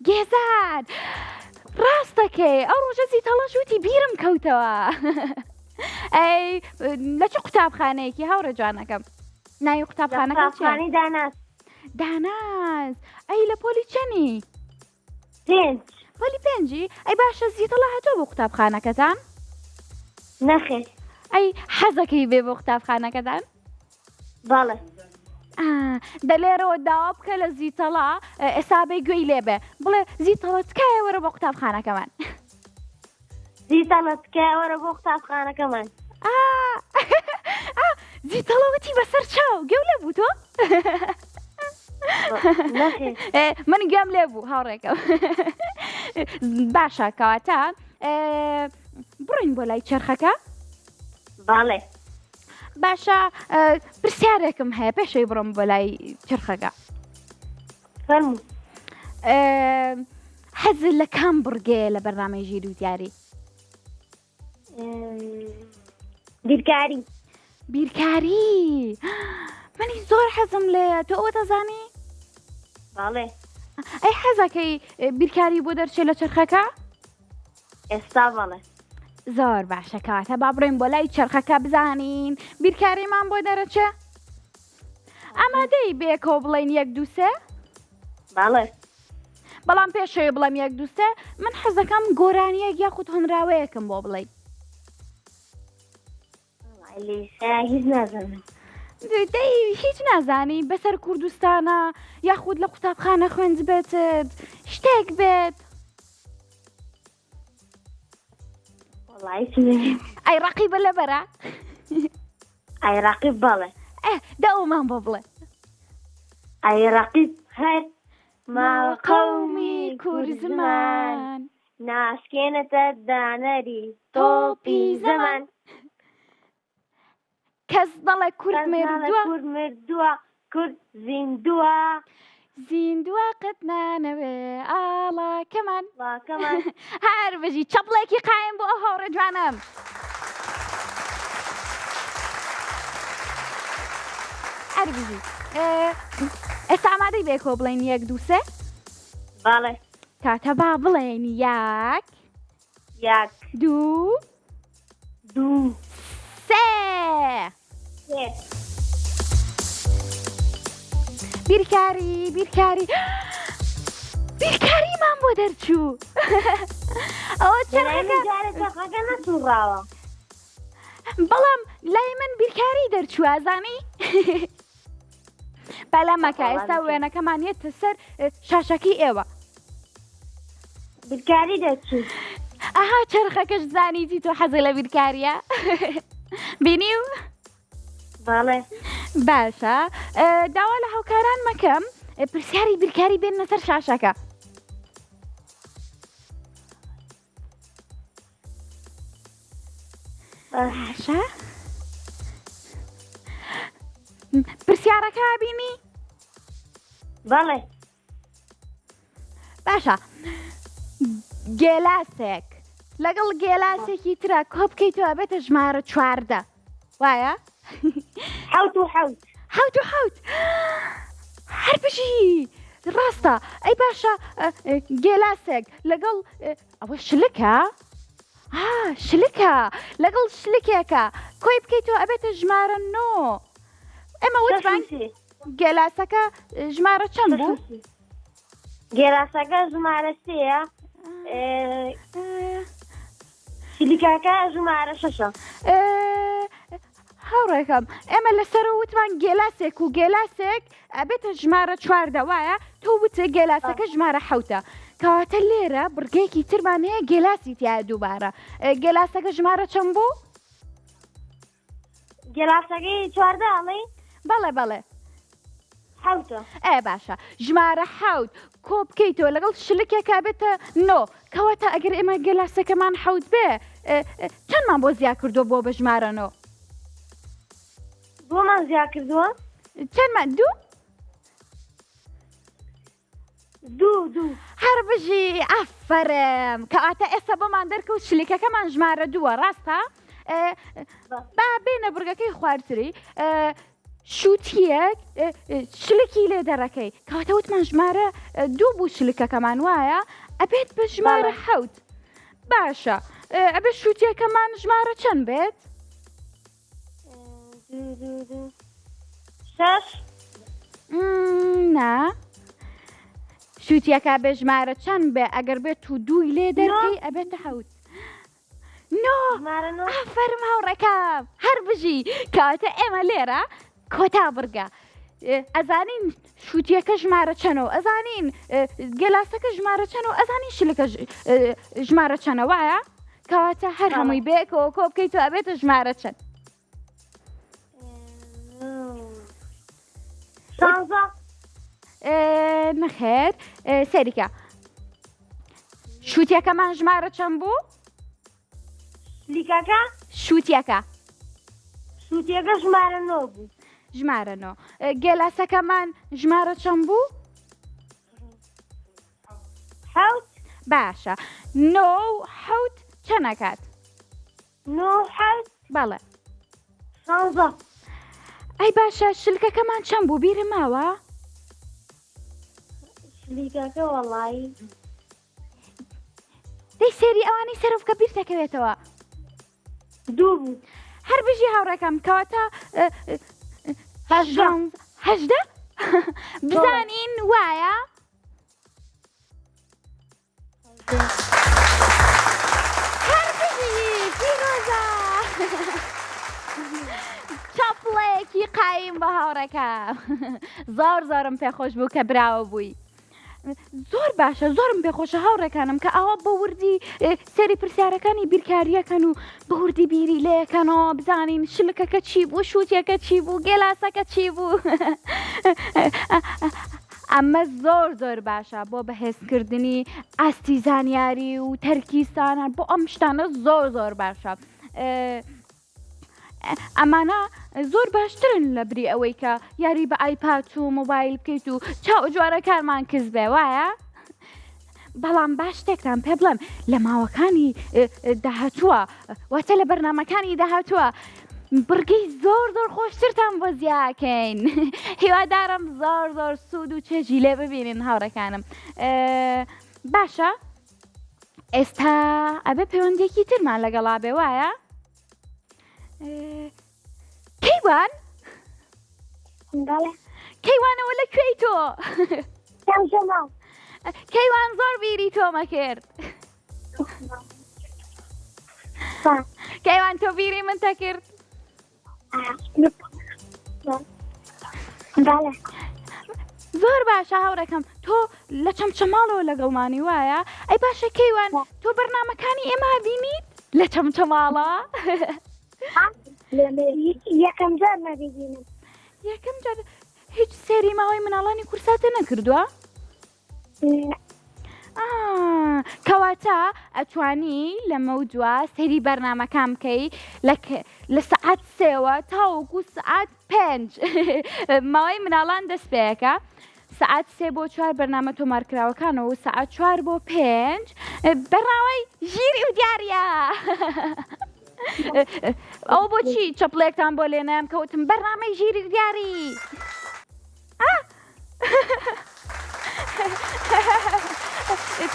گێزان ڕاستەکەی ئەو ڕۆژە زیتەڵەش وتی بیرم کەوتەوە ئەی لە چ قوتابخانەیەکی هاوڕێ جوانەکەم ناوی قوتابخانەکە چییە؟ قوتابخانەی داناس. داناز ئەی لە پۆلی چەنی؟ 5. پۆلی 5 ئەی باشە زیتەڵە هاتۆ بۆ قوتابخانەکەتان؟ نەخێر. ئەی حەزەکەی بێ بۆ قوتابخانەکەتان؟ بەڵێ. دەلێرەوە داوا بکە لە زیتەڵا ئێسابەی گوێی لێبێ بڵێ زیتەڵە تکایە وەرە بۆ قوتابخانەکەمان. زیتەڵە تکایە وەرە بۆ قوتابخانەکەمان. زیتەڵەوەتی بەسەر چاو گێو لێ بوو تۆ؟ نەخێر. من گوێم لێ بوو هاوڕێکەم. باشە کەواتە بڕۆین بۆ لای چرخەکە؟ بەڵێ. باشە پرسیارێکم هەیە پێشەوەی بڕۆم بۆ لای چرخەکە. فەرموو. حەزت لە کام بڕگەیە لە بەرنامەی ژیر و دیاری؟ بیرکاری. بیرکاری؟ منی زۆر حەزم لێیە تۆ ئەوە دەزانی؟ بەڵێ. ئەی حەزەکەی بیرکاری بۆ دەرچێت لە چرخەکە؟ ئێستا بەڵێ. زۆر باشە کەواتە با بڕۆین بۆ لای چرخەکە بزانین بیرکاریمان بۆ دەرەچێ؟ ئامادەی بێکەوە بڵێن 1 2 3؟ بەڵێ. بەڵام پێشەوەی بڵێم 1 2 3 من حەزەکەم گۆرانیەک یاخود هەنراوەیەکم بۆ بڵێ. هیچ نازانم. دەی هیچ نازانی بەسەر کوردستانە یاخود لە قوتابخانە خوێنج بێتت شتێک بێت. ئەی ڕەقیبە لەبەرە؟ ئەی ڕەقیب بەڵێ. داوەمان بۆ بڵێ. ئەی ڕەقیب هەر ماوە قەومی کورزمان ناسکێنەتە دانەری تۆپی زەمان. کەس دەڵێ کورد مردووە کورد مردووە کورد زیندووە زیندووە قەت نانەوێ ئاڵاکەمان ڵاکەمان. هەر بژی چەپڵێکی قایم بۆ ئەو هاوڕێ جوانم. هەر بژی ئێستا ئامادەی بێکەوە بڵێن 1 2 3؟ بەڵێ. کاتە با بڵێن 1 1 2 2 3. بیرکاری بیرکاریمان بۆ دەرچوو. ئەوە چرخەکە نەسووڕاوە بەڵام لای من بیرکاری دەرچوو ئازانی؟ بەلامەکە ئێستا وێنەکەمان یێتە سەر شاشەکەی ئێوە. بیرکاری دەرچوو. ئاها چرخەکەش زانیتی تۆ حەزی لە بیرکاریە؟ بینی و؟ بەڵێ. باشە داوا لە هاوکاران مەکەم پرسیاری بیرکاری بێنە سەر شاشەکە. باشە پرسیارەکە بینی؟ بەڵێ. باشە گێلاسێک لەگەڵ گێلاسێکی ترە کۆ بکەیتەوە بێتە ژمارە 14 وایە؟ 7 هەر بژی ڕاستە. ئەی باشە گێلاسێک لەگەڵ ئەوە شلکە؟ شلکە لەگەڵ شلکێکە کۆی بکەیتەوە ئەبێتە ژمارە 9. ئێمە وتمان گێلاسەکە ژمارە چەند بوو؟ گێلاسەکە ژمارە 3ە شلیکەکە ژمارە 6ە. هاوڕێکەم ئێمە لەسەر وتمان گێلاسێک و گێلاسێک ئەبێتە ژمارە 14 وایە تۆ وتە گێلاسەکە ژمارە 7ە کەواتە لێرە بڕگەیەکی ترمان هەیە گێلاسی تیا دووبارە. گێلاسەکە ژمارە چەند بوو؟ گێلاسەکەی 14 ئەڵێ؟ بەڵێ 7ە. باشە ژمارە 7 کۆ بکەیتەوە لەگەڵ شلکێکە بێتە 9 کەواتە ئەگەر ئێمە گەلاسەکەمان حەوت بێ چەندمان بۆ زیاد کردووە بۆ بە ژمارەنەوە بۆمان زیاد کردووە چەندمان دوو هەر بژی ئەفەرم کەواتە ئێستا بۆمان دەرکەوت شلیکەکەمان ژمارە دووە ڕاستە با بێنە بورگەکەی خواردتری شووتیەک شلکی لێ دەڕەکەی کەواتە وتمان ژمارە دوو بوو شلکەکەمان وایە ئەبێت بە ژمارە حەوت باشە ئەبێت شووتیەکەمان ژمارە چەند بێت شەش نا شووتیەکە بێ ژمارە چەند بێ ئەگەر بێت تو دووی لێ دەرکەی ئەبێتە حەوت ئەفەرم هاوڕێکم هەر بژی کەواتە ئێمە لێرە کۆتا بڕگە ئەزانین شووتیەکە ژمارە چەنەوە ئەزانین گەلاسەکە ژمارە چەنەوە ئەزانین شلەکە ژمارە چەنە وایە کەواتە هەر هەمووی بێکەوە کۆ بکەیت و ئەبێتە ژمارە چەند نەخێر سەریکە شووتیەکەمان ژمارە چەند بوو لیکەکە شووتیەکە ژمارە نۆ بوو ژمارەنەوە گێلاسەکەمان ژمارە چەند بوو حەوت باشە نۆ حەوت چەنەکات نۆ حەوت بەڵێ شانزە ئەی باشە شلکەکەمان چەند بوو بیرم ماوە لیکەکە وەڵایی دەی سێری ئەوانەی سەرۆکە بیر دەکەوێتەوە دوو بوو هەر بژی هاوڕێکم کەواتە هەژدە بزانین وایە هەر بژی پیرۆزە چاپڵەیەکی قایم بە هاوڕێکم زۆرم پێخۆش بوو کە براوە بووی زۆر باشە زۆرم پێخۆشە هاوڕێکانم کە ئەوە بە وردی سەری پرسیارەکانی بیرکاریەکەن و بە وردی بیری لێکەنەوە بزانین شلکەکە چی بوو شووتیەکە چی بوو گێلاسەکە چی بوو ئەمە زۆر باشە بۆ بەهێزکردنی ئاستی زانیاری و تەرکیستانە بۆ ئەم شتانە زۆر باشە ئەمانە زۆر باشترن لە بری ئەوەی کە یاری بە ئایپات و مۆبایل بکەیت و چاو جوارە کارمان کەس بێ وایە بەڵام باش شتێکتان پێ بڵێم لە ماوەکانی داهاتووە واتە لە بەرنامەکانی داهاتووە بڕگەی زۆر خۆشترتان بۆ زیاکەین هیوادارم زۆر سوود و چێژی لێ ببینین هاوڕێکانم باشە ئێستا ئەبێ پەیوەندێکی ترمان لەگەڵا بێ وایە کەیوان کەیوانەوە لەکوێی تۆ کەیوان زۆر بیری تۆمە کرد کەیوان تۆ بیری من تە کرد زۆر باشە هاوڕێکم تۆ لە چەمچەماڵەوە لەگەڵمانی وایە ئەی باشە کەیوان تۆ بەرنامەکانی ئێمە بینیت لە چەمچەماڵە یەکەم جار نەبیبینم یەکەم جار هیچ سێری ماوەی مناڵانی کورساتە نەکردووە کەواتە ئەتوانی لەمە دووە سەری بەرنامەکان بکەی لە سەعات 3 تاوەکو سەعات 5 ماوەی مناڵان دەست پێیەکە سەعات 3 بۆ 4 بەرنامە تۆمارکراوەکانەوە و سەعات 4 بۆ 5 بەڕاوی ژیری و دیارە ئەو بۆچی چەپڵێکتان بۆ لێنام کەوتم بەرنامەی ژیری و دیاری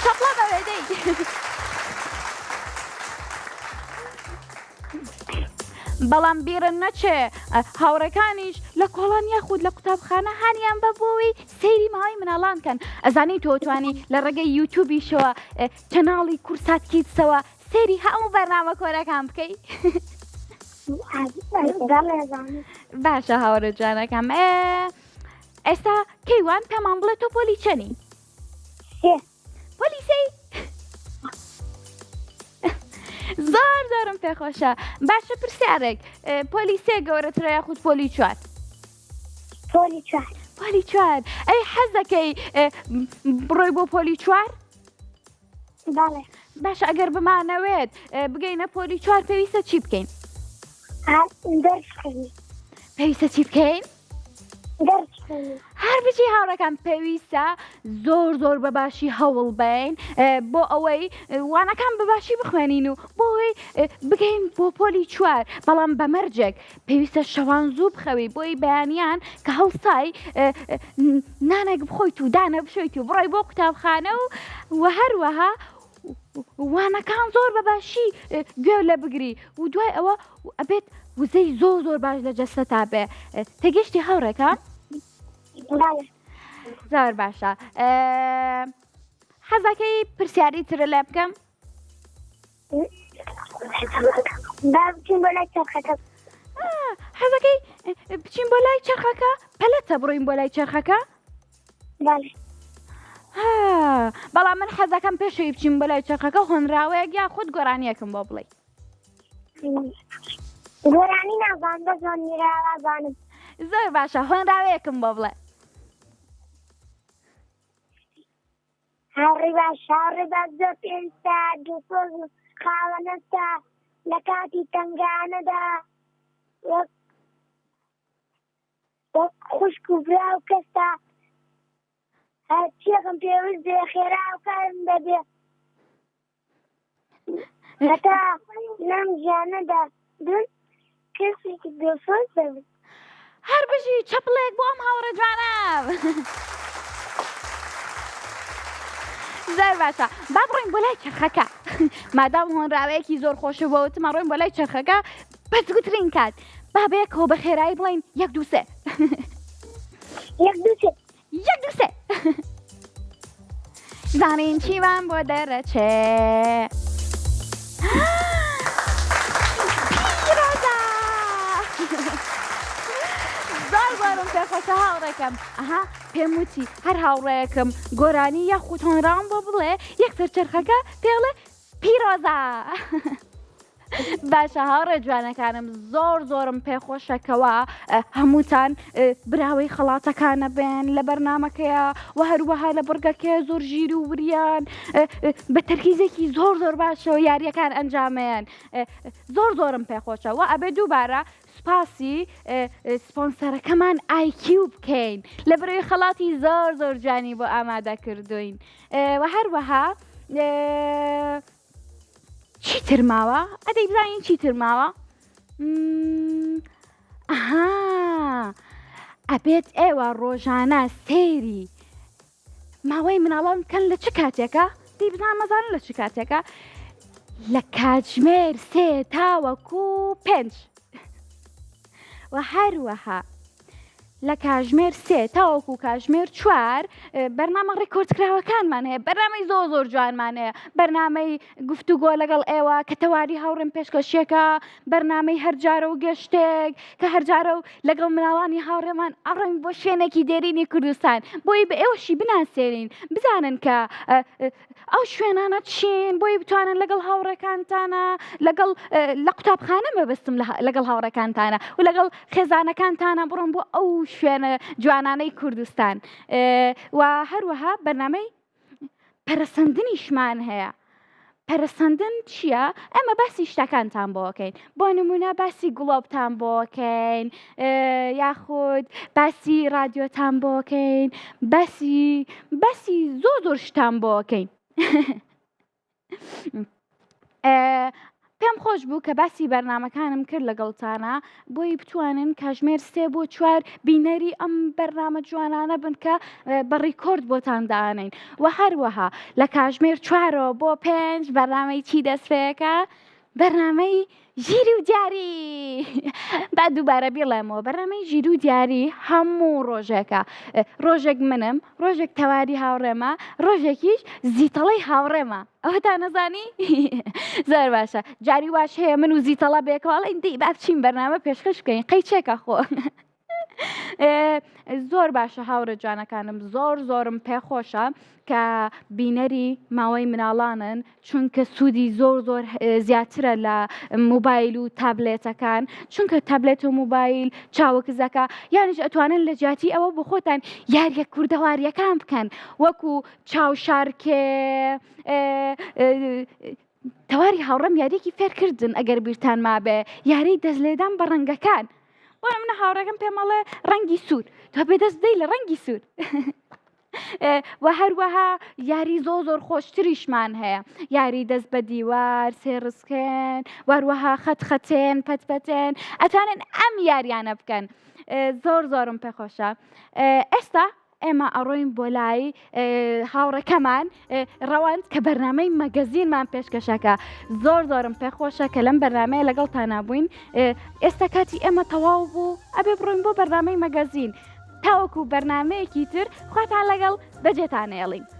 چەپڵە بەوێدەی بەڵام بیرن نەچێ هاوڕەکانیش لە کۆڵان یاخود لە قوتابخانە هانیان بە بۆی سەیری ماوەی مناڵانکەن ئەزانی تۆتوانی لە ڕێگەی یوتیوبیشەوە چەناڵی کورسات کیدسەوە سەیری هەموو بەرنامە کۆرەکان بکەی باشە هاوڕە جانەکەم ئێستا کەیوان پێمان بڵێ تۆ پۆلی چەنی پۆلیسەی زۆرم پێخۆشە باشە پرسیارێک پۆلیسێ گەورەترە یاخود پۆلی 4 پۆلی 4 ئەی حەز دەکەی بڕۆی بۆ پۆلی 4 بەڵێ باش ئەگەر بمانەوێت بگەینە پۆلی 4 پێویستە چی بکەین؟ دەرسکردنی پێویستە چی بکەین؟ دەرسکردنی هەر بچی هاوڕەکان پێویستە زۆر بەباشی هەوڵ بین بۆ ئەوەی وانەکان بەباشی بخوێنین و بۆی بگەین بۆ پۆلی 4 بەڵام بەمەرجێک پێویستە شەوان زوو بخەوی بۆی بەیانیان کە هەڵسای نانێک بخۆیت و دانە بشۆیت و بڕۆی بۆ قوتابخانە و هەروەها وانەکان زۆر بەباشی گوێ لە بگری و دوای ئەوە ئەبێت وزەی زۆر باش لە جەستەتا بێ تێگەشتی هاوڕێکە؟ بەڵێ زۆر باشە حەزەکەی پرسیاری ترە لێ بکەم؟ با بچین بۆ لای چەرخەکە حەزەکەی بچین بۆ لای چەرخەکە پەلەتە بڕۆین بۆ لای چەرخەکە؟ بەڵێ بەڵام من حەزەکەم پێشەوەی بچین بۆ لای چەرخەکە هۆنراوەیەک یا خودت گۆرانیەکم بۆ بڵێ گۆرانی نازانم بە زۆنیراوە زانم زۆر باشە هۆنراوەیەکم بۆ بڵێ هاوڕێ باش هاوڕێ باش زۆر پێویستە دووسۆز و خاوەنەتە لە کاتی تەنگانەدا وەک خوشک و برا و کەستا هەرچیەکەم پێویست بێ خێرا و کارم دەبێ هەتا لەم ژیانەدا بن کەسێکی دووسۆز دەبێت هەر بژی چەپڵێک بۆ ئەم هاوڕە جوانم زۆر باشە با بڕۆین بۆ لای چەرخەکە مادام هۆنراوەیەکی زۆر خۆشە بۆ وتمە ڕۆین بۆ لای چەرخەکە بەجگوترین کات با بەیەکەوە بە خێرایی بڵین 1 2 3 1 2 3 1 2 3 زانین چیوان بۆ دەرەچێ پیرۆزە زۆرم پێخۆشە هاوڕێکم ئەها پێم وتی هەر هاوڕێیەکم گۆرانی یاخود هۆنراوم بۆ بڵێ یەکسەر چەرخەکە پێڵێ پیرۆزە باشە هاوڕێ جوانەکانم زۆرم پێخۆشەکەوە هەمووتان براوەی خەڵاتەکانە بێن لە بەرنامەکەیە و هەروەها لە بڕگەکەیە زۆر ژیر و وریان بە تەرکیزێکی زۆر باشەوە یاریەکان ئەنجامەیەن زۆرم پێخۆشە و ئەبێ دووبارە سپاسی سپۆنسەرەکەمان ئایکیو بکەین لە بەرەوەی خەڵاتی زۆر جوانی بۆ ئامادە کردوین و هەروەها چی تر ماوە؟ ئەدەی بزانین چی تر ماوە؟ ئەبێت ئێوە ڕۆژانە سێری ماوەی مناڵان بکەن لە چ کاتێکە؟ دەی بزان مەزانن لە چ کاتێکە؟ لە کاتژمێر 3 تاوەکو 5 و هەروەها لە کاتژمێر 3 تاوەکو کاتژمێر 4 بەرنامە ڕێکۆردکراوەکانمان هەیە بەرنامەی زۆر جوانمان هەیە بەرنامەی گفتوگۆ لەگەڵ ئێوە کە تەواوی هاوڕێم پێشکەشێکە بەرنامەی هەرجارە و گەشتێک کە هەرجارە و لەگەڵ مناڵانی هاوڕێمان ئەڕێن بۆ شوێنێکی دێرینی کوردستان بۆی بە ئێوەشی بناسێنین بزانن کە ئەو شوێنانە چین بۆی بتوانن لەگەڵ هاوڕێکانتانە لەگەڵ لە قوتابخانە مەبەستم لەگەڵ هاوڕێکانتانە و لەگەڵ خێزانەکانتانە بڕۆن بۆ ئەو شوێنە جوانانەی کوردستان و هەروەها بەرنامەی پەرسەندنیشمان هەیە پەرسەندن چییە؟ ئەمە باسی شتەکانتان بۆکەین بۆ نمونە باسی گوڵۆبتان بۆکەین یاخود باسی رادیۆتان بۆکەین باسی زۆر شتان بۆکەین پێم خۆش بوو کە باسی بەرنامەکانم کرد لەگەڵتانە بۆی بتوانن کاتژمێر 3 بۆ 4 بینەری ئەم بەرنامە جوانانە بن کە بە ڕیکۆرد بۆتان دانین و هەروەها لە کاتژمێر 4 بۆ 5 بەرنامەی چی دەستپێکە؟ بەرنامەی ژیری و دیاری با دووبارە بڵێمەوە بەرنامەی ژیری و دیاری هەموو ڕۆژێکە ڕۆژێک منم ڕۆژێک تەواری هاوڕێمە ڕۆژێکیش زیتەڵەی هاوڕێمە ئەوەتا نەزانی؟ زۆر باشە جاری واش هەیە من و زیتەڵە بێکەوەڵی دەی با بچین بەرنامە پێشکەش بکەین قەی چێکە خۆ زۆر باشە هاورە جوانەکانم زۆرم پێخۆشە کە بینەری ماوەی مناڵانن چونکە سوودی زۆر زیاترە لە موبایل و تابلێتەکان چونکە تابلێت و موبایل چاوەکزەکە یانیش ئەتوانن لە جیاتی ئەوە بۆ خۆتان یاریە کوردەواریەکان بکەن وەکو چاوشارکێ تەواری هاوڕەم یاریێکی فێرکردن ئەگەر بیرتان مابێ یاری دەست لێدان بە ڕەنگەکان بۆ منە هاوڕەکەم پێمەڵێ ڕەنگی سوور تۆ بێدەست دەی لە ڕەنگی سوور و هەروەها یاری زۆر خۆشتریشمان هەیە یاری دەست بە دیوار سێڕسکێن وەروەها خەتخەتێن پەتپەتێن ئەتوانن ئەم یاریانە بکەن زۆرم پێخۆشە ئێستا ئێمە ئەڕۆین بۆ لای هاوڕەکەمان ڕەوەند کە بەرنامەی مەگەزینمان پێشکەشەکە زۆرم پێخۆشە کە لەم بەرنامەیە لەگەڵتانە بووین ئێستا کاتی ئێمە تەواو بوو ئەبێ بڕۆین بۆ بەرنامەی مەگەزین تاوەکو بەرنامەیەکی تر خواتان لەگەڵ بەجێتانێڵین